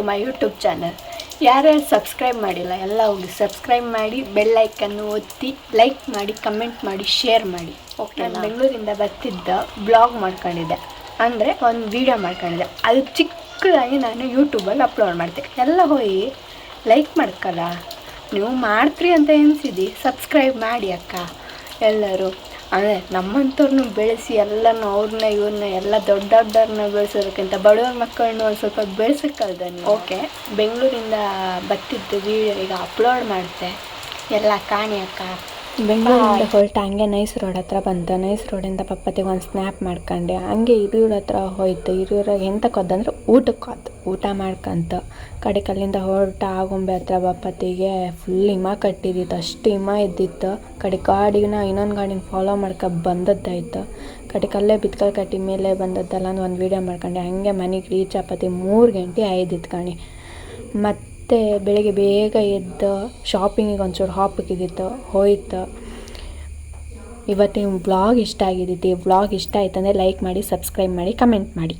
My YouTube channel. ಯಾರ್ಯಾರು subscribe ಮಾಡಿಲ್ಲ ಎಲ್ಲ ಹೋಗಿ ಸಬ್ಸ್ಕ್ರೈಬ್ ಮಾಡಿ, ಬೆಲ್ ಐಕನ್ನು ಒತ್ತಿ, ಲೈಕ್ ಮಾಡಿ, ಕಮೆಂಟ್ ಮಾಡಿ, ಶೇರ್ ಮಾಡಿ. ಓಕೆ, ನಾನು ಬೆಂಗಳೂರಿಂದ ಬರ್ತಿದ್ದ ಬ್ಲಾಗ್ ಮಾಡ್ಕೊಂಡಿದ್ದೆ, ಅಂದರೆ ಒಂದು ವೀಡಿಯೋ ಮಾಡ್ಕೊಂಡಿದ್ದೆ. ಅದು ಚಿಕ್ಕದಾಗಿ ನಾನು ಯೂಟ್ಯೂಬಲ್ಲಿ ಅಪ್ಲೋಡ್ ಮಾಡಿದೆ. ಎಲ್ಲ ಹೋಗಿ ಲೈಕ್ ಮಾಡ್ಕಲ್ಲ, ನೀವು ಮಾಡ್ತೀರಿ ಅಂತ ಎನಿಸಿದ್ದು ಸಬ್ಸ್ಕ್ರೈಬ್ ಮಾಡಿ ಅಕ್ಕ ಎಲ್ಲರೂ. ಅಂದರೆ ನಮ್ಮಂಥವ್ರನ್ನ ಬೆಳೆಸಿ ಎಲ್ಲನೂ ಅವ್ರನ್ನ ಇವ್ರನ್ನ ಎಲ್ಲ ದೊಡ್ಡವ್ರನ್ನ ಬೆಳೆಸೋದಕ್ಕಿಂತ ಬಡವ್ರ ಮಕ್ಕಳನ್ನ ಒಂದು ಸ್ವಲ್ಪ ಬೆಳೆಸೋಕ್ಕಲ್ದ ನೀವು. ಓಕೆ, ಬೆಂಗಳೂರಿಂದ ಬರ್ತಿದ್ದು ವೀಡಿಯೋ ಈಗ ಅಪ್ಲೋಡ್ ಮಾಡಿದೆ, ಎಲ್ಲ ಕಾಣಿ ಅಕ್ಕ. ಬೆಂಗಳೂರಿಂದ ಹೊರಟ ಹಂಗೆ ನೈಸ್ ರೋಡ್ ಹತ್ರ ಬಂತು. ನೈಸ್ ರೋಡಿಂದ ಪಪ್ಪತ್ತಿಗೆ ಒಂದು ಸ್ನ್ಯಾಪ್ ಮಾಡ್ಕೊಂಡೆ. ಹಂಗೆ ಹಿರಿಯೂರ ಹತ್ರ ಹೋಯ್ತು. ಹಿರಿಯೂರಾಗ ಎಂತಕ್ಕೆ ಹೋದಂದ್ರೆ ಊಟಕ್ಕೆ ಹೋಯ್ತು. ಊಟ ಮಾಡ್ಕೊಂತ ಕಲ್ಲಿಂದ ಹೊರಟ ಆಗುಂಬೆ ಹತ್ರ ಬಪ್ಪತ್ತಿಗೆ ಫುಲ್ ಹಿಮ ಕಟ್ಟಿದ್ದಿತ್ತು. ಅಷ್ಟು ಹಿಮ ಇದ್ದಿತ್ತು. ಗಾಡಿನ ಇನ್ನೊಂದು ಗಾಡಿನ ಫಾಲೋ ಬಂದದ್ದಾಯ್ತು. ಅಲ್ಲೇ ಬಿತ್ಕಲ್ ಕಟ್ಟಿ ಮೇಲೆ ಬಂದದ್ದಲ್ಲ ಅಂತ ಒಂದು ವೀಡಿಯೋ ಮಾಡ್ಕೊಂಡೆ. ಹಂಗೆ ಮನೆಗೆ ರೀಚ್ ಆಪತ್ತಿ 3 ಗಂಟೆ ಆಯ್ದಿತ್ತು ಕಾಣಿ. ಮತ್ತು ಬೆಳಿಗ್ಗೆ ಬೇಗ ಎದ್ದು ಶಾಪಿಂಗಿಗೆ ಒಂಚೂರು ಹಾಪಿಕ್ಕಿದ್ದಿತ್ತು, ಹೋಯ್ತು. ಇವತ್ತಿನ ವ್ಲಾಗ್ ಇಷ್ಟ ಆಗಿದ್ದಿತ್ತು. ಈ ವ್ಲಾಗ್ ಇಷ್ಟ ಆಯ್ತಂದರೆ ಲೈಕ್ ಮಾಡಿ, ಸಬ್ಸ್ಕ್ರೈಬ್ ಮಾಡಿ, ಕಮೆಂಟ್ ಮಾಡಿ.